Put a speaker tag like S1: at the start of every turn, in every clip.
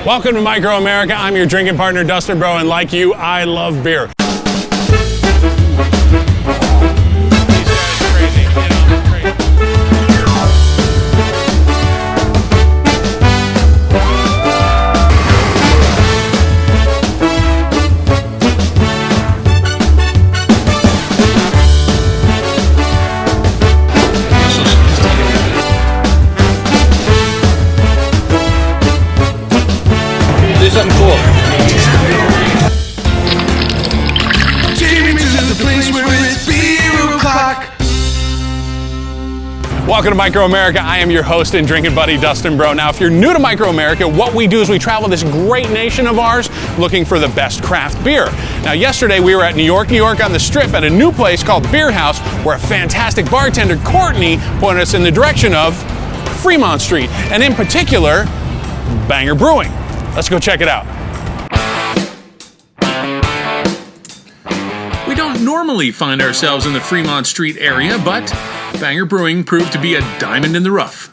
S1: Welcome to Microc America. I'm your drinking partner, Dustin Breau, and like you, I love beer.
S2: Do something cool.
S1: Welcome to Microc America. I am your host and drinking buddy, Dustin Breau. Now, if you're new to Microc America, what we do is we travel this great nation of ours looking for the best craft beer. Now, yesterday we were at New York on the Strip at a new place called Beer House, where a fantastic bartender, Courtney, pointed us in the direction of Fremont Street, and in particular, Banger Brewing. Let's go check it out.
S3: We don't normally find ourselves in the Fremont Street area, but Banger Brewing proved to be a diamond in the rough.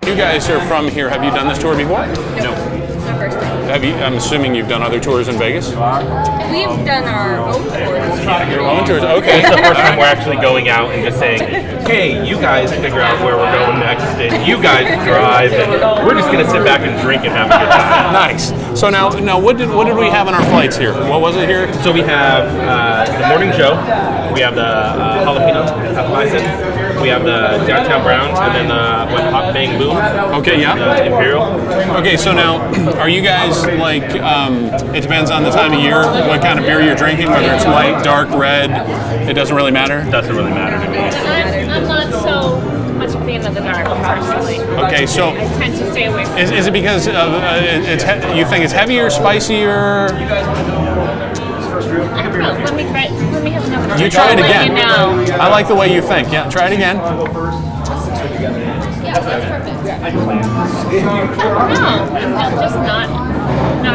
S1: You guys are from here. Have you done this tour before?
S4: No. It's our first time.
S1: I'm assuming you've done other tours in Vegas?
S4: We've done our own tours.
S1: Your own tours, okay.
S2: It's the first time we're actually going out and just saying, hey, you guys figure out where we're going next, and you guys drive, and we're just going to sit back and drink and have a good time.
S1: Nice. So now, what did we have on our flights here? What was it here?
S2: So we have the Morning Joe, we have the jalapeno, we have the Downtown Brown, and then the Hot Bang Boom.
S1: Okay, yeah.
S2: Imperial.
S1: Okay, so now, are you guys like, it depends on the time of year, what kind of beer you're drinking, whether it's light, dark, red, it doesn't really matter?
S2: It doesn't really matter to me.
S4: I'm not so much a fan of the dark, personally.
S1: Okay, so
S4: I tend to stay away from it.
S1: is it because you think it's heavier, spicier?
S4: I don't know. Let me have another.
S1: You try it again.
S4: You know.
S1: I like the way you think. Yeah, try it again.
S4: Yeah, that's perfect. I don't know. I'm just not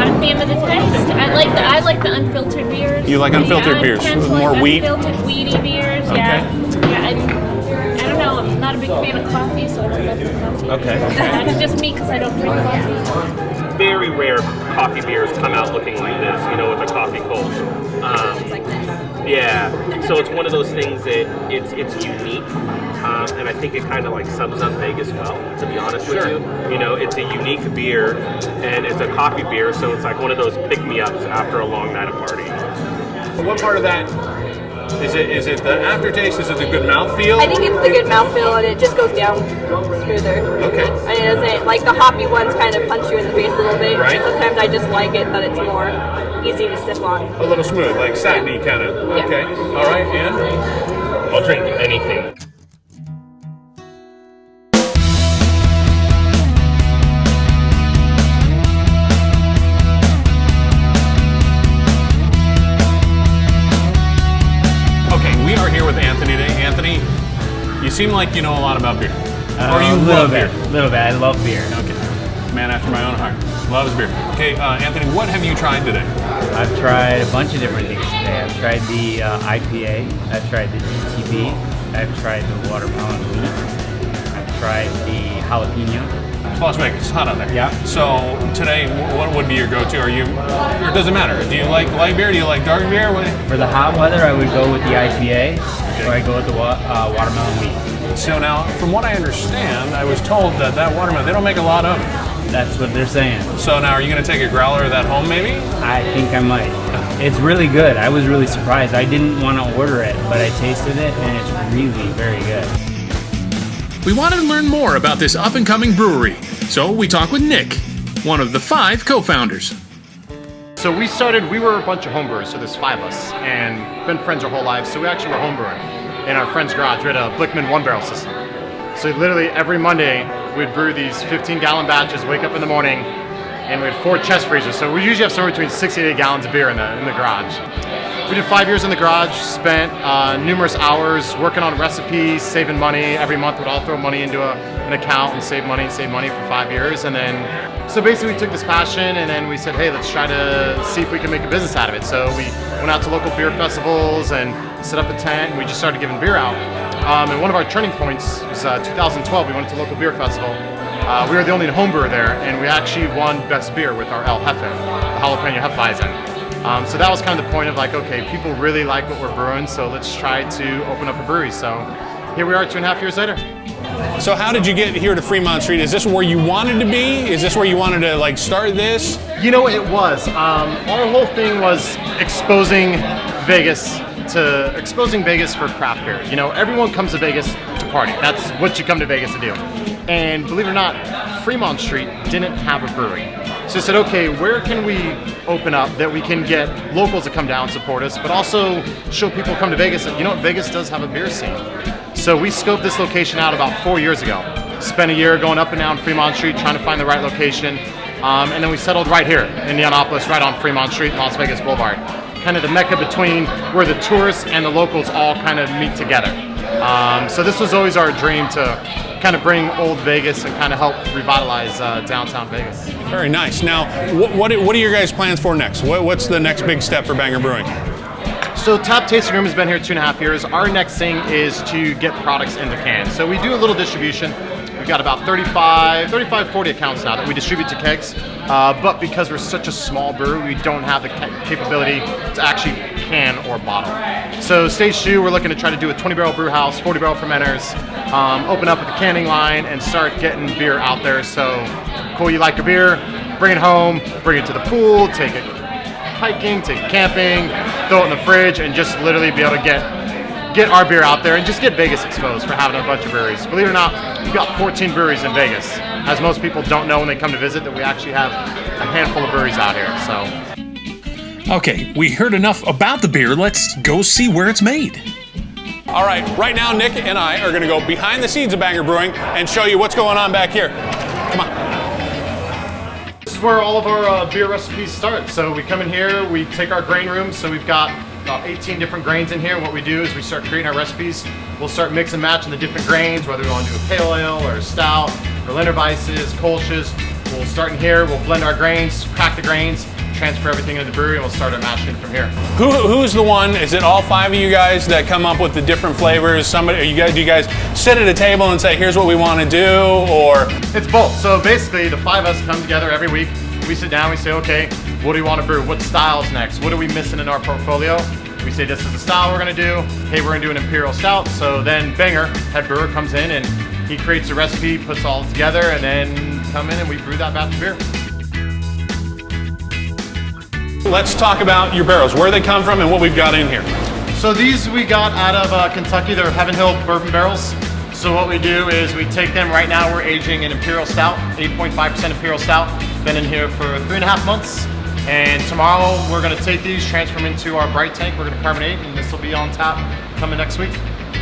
S4: a fan of the taste. I like the unfiltered beers.
S1: You like unfiltered beers, more wheat?
S4: Unfiltered, weedy beers.
S1: Okay.
S4: Yeah. I don't know. I'm not a big fan of coffee, so I don't love the coffee.
S2: Okay.
S4: That's just me because I don't drink coffee.
S2: Very rare coffee beers come out looking like this, with a coffee cold. Yeah, so it's one of those things that it's unique, and I think it kind of like sums up Vegas well, to be honest with you. It's a unique beer, and it's a coffee beer, so it's like one of those pick-me-ups after a long night of partying.
S1: What part of that, is it the aftertaste, is it the good mouthfeel?
S5: I think it's the good mouthfeel, and it just goes down smoother.
S1: Okay.
S5: And it doesn't, like the hoppy ones kind of punch you in the face a little bit.
S1: Right.
S5: Sometimes I just like it that it's more easy to sip on.
S1: A little smooth, like satiny kind of. Okay. All right, and?
S2: I'll drink anything.
S1: Okay, we are here with Anthony today. Anthony, you seem like you know a lot about beer. Or you love beer.
S6: A little bit. I love beer.
S1: Okay. Man after my own heart. Loves beer. Okay, Anthony, what have you tried today?
S6: I've tried a bunch of different things today. I've tried the IPA. I've tried the GTB. I've tried the watermelon wheat. I've tried the jalapeno.
S1: It's Las Vegas. It's hot out there.
S6: Yeah.
S1: So today, what would be your go-to? Or it doesn't matter. Do you like light beer? Do you like dark beer?
S6: For the hot weather, I would go with the IPA, or I go with the watermelon wheat.
S1: So now, from what I understand, I was told that watermelon, they don't make a lot of it.
S6: That's what they're saying.
S1: So now, are you going to take a growler of that home, maybe?
S6: I think I might. It's really good. I was really surprised. I didn't want to order it, but I tasted it, and it's really very good.
S3: We wanted to learn more about this up-and-coming brewery, so we talked with Nick, one of the 5 co-founders.
S7: So we were a bunch of homebrewers, so there's 5 of us, and been friends our whole lives, so we actually were homebrewing in our friend's garage. We had a Blickman 1-barrel system. So literally every Monday, we'd brew these 15-gallon batches, wake up in the morning, and we had 4 chest freezers. So we usually have somewhere between 6 and 8 gallons of beer in the garage. we did 5 years in the garage, spent numerous hours working on recipes, saving money. Every month we'd all throw money into an account and save money for 5 years. And then, so basically we took this passion and then we said, hey, let's try to see if we can make a business out of it. So we went out to local beer festivals and set up a tent and we just started giving beer out. And one of our turning points was 2012, we went to a local beer festival. We were the only home brewer there, and we actually won best beer with our El Hefe, the jalapeno Hefeweizen. So that was kind of the point of like, okay, people really like what we're brewing, so let's try to open up a brewery. So here we are 2.5 years later.
S1: So how did you get here to Fremont Street? Is this where you wanted to be? Is this where you wanted to like start this?
S7: You know, it was. Our whole thing was exposing Vegas for craft beer. You know, everyone comes to Vegas to party. That's what you come to Vegas to do. And believe it or not, Fremont Street didn't have a brewery. So I said, okay, where can we open up that we can get locals to come down and support us, but also show people who come to Vegas that, you know what, Vegas does have a beer scene. So we scoped this location out about 4 years ago. Spent a year going up and down Fremont Street trying to find the right location. And then we settled right here in Indianapolis, right on Fremont Street, Las Vegas Boulevard. Kind of the mecca between where the tourists and the locals all kind of meet together. So this was always our dream to kind of bring old Vegas and kind of help revitalize downtown Vegas.
S1: Very nice. Now, what are your guys' plans for next? What's the next big step for Banger Brewing?
S7: So Tap Tasting Room has been here 2.5 years. Our next thing is to get products into cans. So we do a little distribution. We've got about 40 accounts now that we distribute to kegs. But because we're such a small brewery, we don't have the capability to actually can or bottle. So stage 2, we're looking to try to do a 20-barrel brew house, 40-barrel fermenters, open up with the canning line and start getting beer out there. So cool, you like your beer, bring it home, bring it to the pool, take it hiking, take it camping, throw it in the fridge, and just literally be able to get our beer out there and just get Vegas exposed for having a bunch of breweries. Believe it or not, we've got 14 breweries in Vegas. As most people don't know when they come to visit, that we actually have a handful of breweries out here. So.
S3: Okay, we heard enough about the beer. Let's go see where it's made.
S1: All right, right now Nick and I are going to go behind the scenes of Banger Brewing and show you what's going on back here. Come on.
S7: This is where all of our beer recipes start. So we come in here, we take our grain room, so we've got about 18 different grains in here. What we do is we start creating our recipes. We'll start mix and matching the different grains, whether we want to do a pale ale or a stout, Berliner Weisses, Kolsch's. We'll start in here, we'll blend our grains, crack the grains, transfer everything into the brewery, and we'll start our mashing from here.
S1: Who's the one? Is it all 5 of you guys that come up with the different flavors? Do you guys sit at a table and say, here's what we want to do, or?
S7: It's both. So basically, the 5 of us come together every week. We sit down, we say, okay, what do we want to brew? What style's next? What are we missing in our portfolio? We say, this is the style we're going to do. Hey, we're going to do an Imperial Stout. So then Banger, head brewer, comes in and he creates a recipe, puts all together, and then come in and we brew that batch of beer.
S1: Let's talk about your barrels, where they come from and what we've got in here.
S7: So these we got out of Kentucky. They're Heaven Hill bourbon barrels. So what we do is we take them, right now we're aging an Imperial Stout, 8.5% Imperial Stout. Been in here for 3.5 months. And tomorrow we're gonna take these, transfer them into our bright tank. We're gonna carbonate, and this will be on tap coming next week.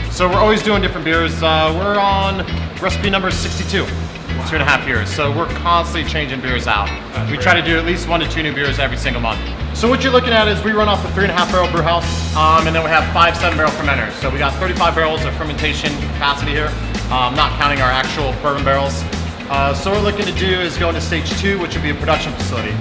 S7: So we're always doing different beers. We're on recipe number 62, 2.5 years. So we're constantly changing beers out. We try to do at least 1 to 2 new beers every single month. So what you're looking at is we run off a 3.5 barrel brew house, and then we have 5 7-barrel fermenters. So we got 35 barrels of fermentation capacity here, not counting our actual bourbon barrels. So what we're looking to do is go into stage 2, which would be a production facility.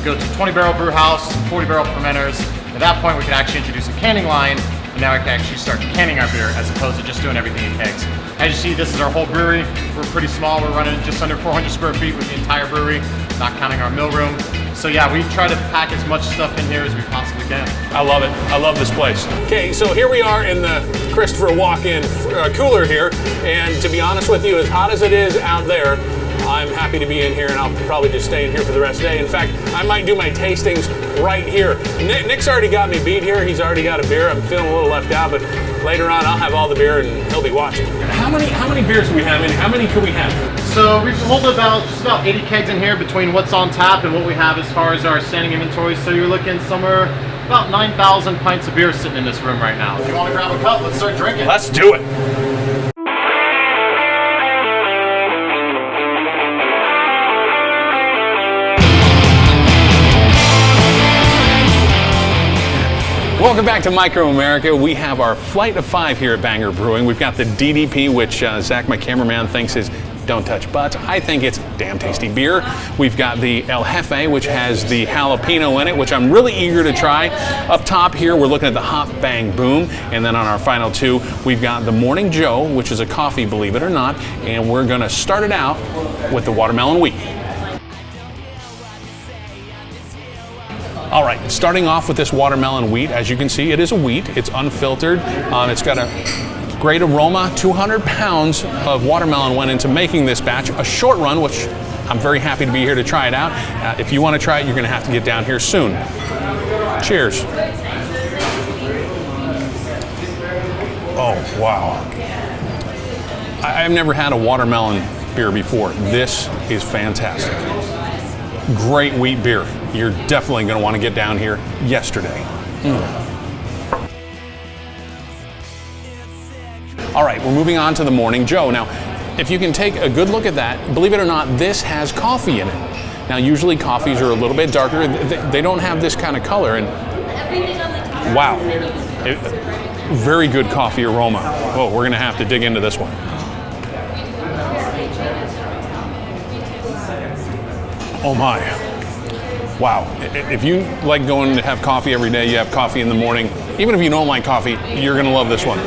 S7: Go to 20-barrel brew house, 40-barrel fermenters. At that point, we can actually introduce a canning line, and now we can actually start canning our beer as opposed to just doing everything in kegs. As you see, this is our whole brewery. We're pretty small. We're running just under 400 square feet with the entire brewery, not counting our mill room. So yeah, we try to pack as much stuff in here as we possibly can.
S1: I love it. I love this place. Okay, so here we are in the Christopher walk-in cooler here, and to be honest with you, as hot as it is out there, I'm happy to be in here, and I'll probably just stay in here for the rest of the day. In fact, I might do my tastings right here. Nick's already got me beat here. He's already got a beer. I'm feeling a little left out, but later on I'll have all the beer and he'll be watching. How many beers do we have in here? How many could we have?
S7: So we hold just about 80 kegs in here between what's on tap and what we have as far as our standing inventory. So you're looking somewhere about 9,000 pints of beer sitting in this room right now. If you want to grab a cup, let's start drinking.
S1: Let's do it. Welcome back to Micro America. We have our flight of 5 here at Banger Brewing. We've got the DDP, which Zach, my cameraman, thinks is don't touch butts. I think it's damn tasty beer. We've got the El Hefe, which has the jalapeno in it, which I'm really eager to try. Up top here, we're looking at the Hop Bang Boom. And then on our final 2, we've got the Morning Joe, which is a coffee, believe it or not. And we're gonna start it out with the watermelon wheat. All right, starting off with this watermelon wheat, as you can see, it is a wheat. It's unfiltered. It's got a great aroma. 200 pounds of watermelon went into making this batch. A short run, which I'm very happy to be here to try it out. If you want to try it, you're going to have to get down here soon. Cheers. Oh, wow. I've never had a watermelon beer before. This is fantastic. Great wheat beer. You're definitely going to want to get down here yesterday. All right, we're moving on to the Morning Joe. Now, if you can take a good look at that, believe it or not, this has coffee in it. Now, usually coffees are a little bit darker. They don't have this kind of color. And wow, very good coffee aroma. Oh, we're going to have to dig into this one. Oh my. Wow. If you like going to have coffee every day, you have coffee in the morning, even if you don't like coffee, you're going to love this one.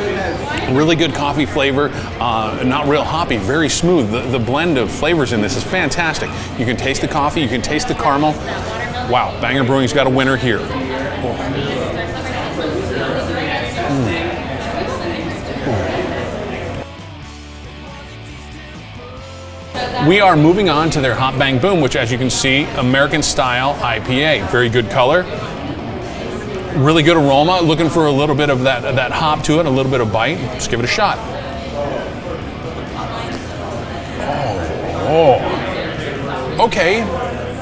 S1: Really good coffee flavor, not real hoppy, very smooth. The blend of flavors in this is fantastic. You can taste the coffee, you can taste the caramel. Wow, Banger Brewing's got a winner here. We are moving on to their Hop Bang Boom, which, as you can see, American style IPA. Very good color, really good aroma. Looking for a little bit of that hop to it, a little bit of bite. Let's give it a shot. Oh, okay.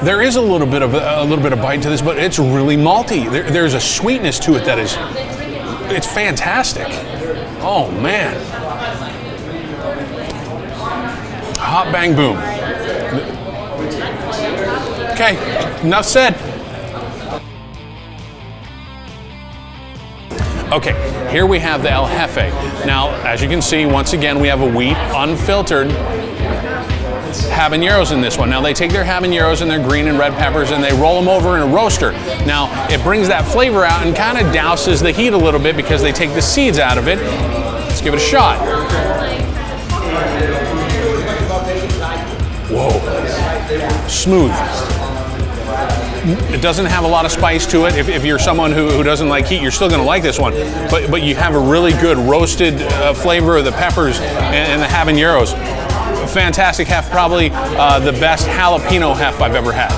S1: There is a little bit of bite to this, but it's really malty. There's a sweetness to it that is, it's fantastic. Oh man. Hop Bang Boom. Okay, enough said. Okay, here we have the El Hefe. Now, as you can see, once again, we have a wheat, unfiltered habaneros in this one. Now, they take their habaneros and their green and red peppers and they roll them over in a roaster. Now, it brings that flavor out and kind of douses the heat a little bit because they take the seeds out of it. Let's give it a shot. Whoa, smooth. It doesn't have a lot of spice to it. If you're someone who doesn't like heat, you're still going to like this one. But you have a really good roasted flavor of the peppers and the habaneros. Fantastic hef, probably the best jalapeno hef I've ever had.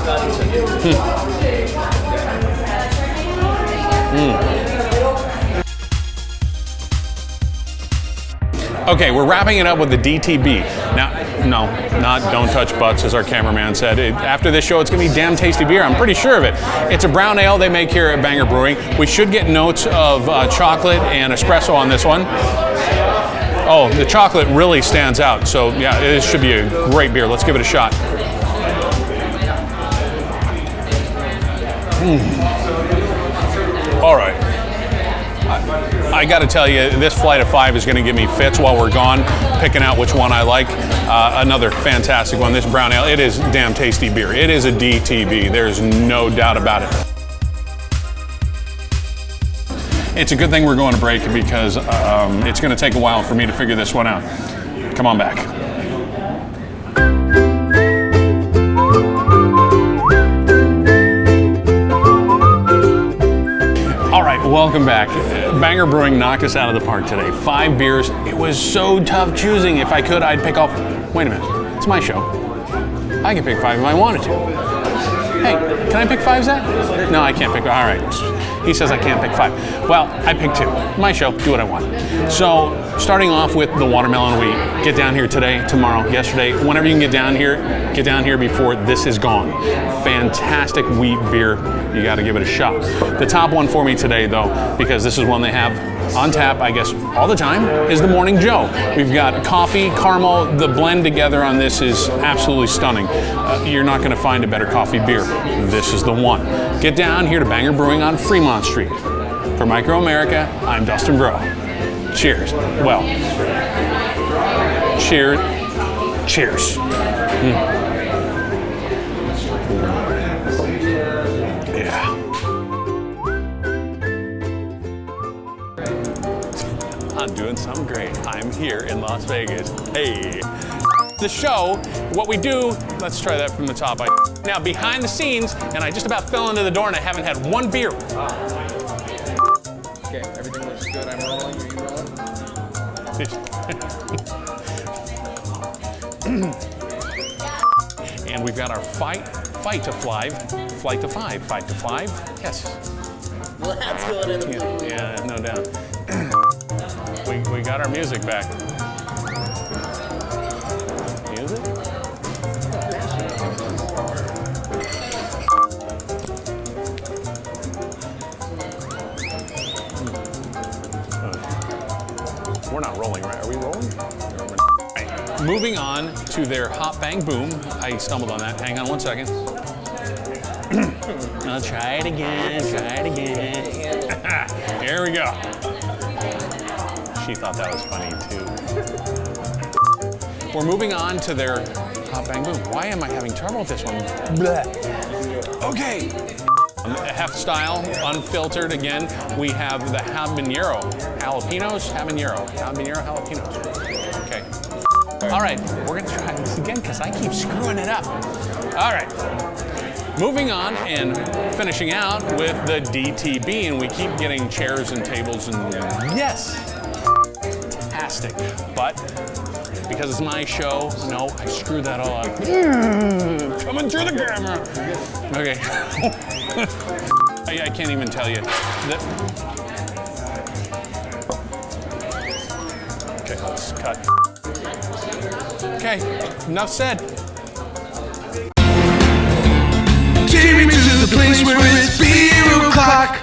S1: Okay, we're wrapping it up with the DTB. Now, no, not don't touch butts, as our cameraman said. After this show, it's going to be damn tasty beer. I'm pretty sure of it. It's a brown ale they make here at Banger Brewing. We should get notes of chocolate and espresso on this one. Oh, the chocolate really stands out. So yeah, it should be a great beer. Let's give it a shot. All right. I got to tell you, this flight of 5 is going to give me fits while we're gone, picking out which one I like. Another fantastic one, this brown ale. It is damn tasty beer. It is a DTB. There's no doubt about it. It's a good thing we're going to break because it's going to take a while for me to figure this one out. Come on back. All right, welcome back. Banger Brewing knocked us out of the park today. 5 beers. It was so tough choosing. If I could, I'd pick off. Wait a minute. It's my show. I can pick 5 if I wanted to. Hey, can I pick 5, Zach? No, I can't pick. All right. He says I can't pick 5. Well, I picked 2. My show. Do what I want. So, starting off with the watermelon wheat. Get down here today, tomorrow, yesterday. Whenever you can get down here before this is gone. Fantastic wheat beer. You got to give it a shot. The top one for me today, though, because this is one they have on tap, I guess, all the time, is the Morning Joe. We've got coffee, caramel. The blend together on this is absolutely stunning. You're not going to find a better coffee beer. This is the one. Get down here to Banger Brewing on Fremont Street. For Micro America, I'm Dustin Breau. Cheers. Well, cheers. Cheers. Yeah. I'm doing something great. I'm here in Las Vegas. Hey. The show, what we do, let's try that from the top. Now, behind the scenes, and I just about fell into the door and I haven't had one beer.
S8: Okay, everything looks good. I'm rolling. Are you rolling?
S1: And we've got our flight to five. Yes.
S8: Well, that's going in the blue.
S1: Yeah, no doubt. we got our music back. Music? We're not rolling, right? Are we rolling? Right. Moving on to their Hop Bang Boom. I stumbled on that. Hang on one second. I'll try it again, Here we go. She thought that was funny too. We're moving on to their Hop Bang Boom. Why am I having trouble with this one? Blech. Okay. Hefe style, unfiltered again. We have the habanero. Jalapenos. Okay. All right, we're gonna try this again because I keep screwing it up. All right. Moving on and finishing out with the DTB, and we keep getting chairs and tables and yes, fantastic. But because it's my show, no, I screwed that all up. Coming through the camera. Okay. I can't even tell you. Okay, let's cut. Okay, enough said.
S9: Take me to the place where it's beer o'clock.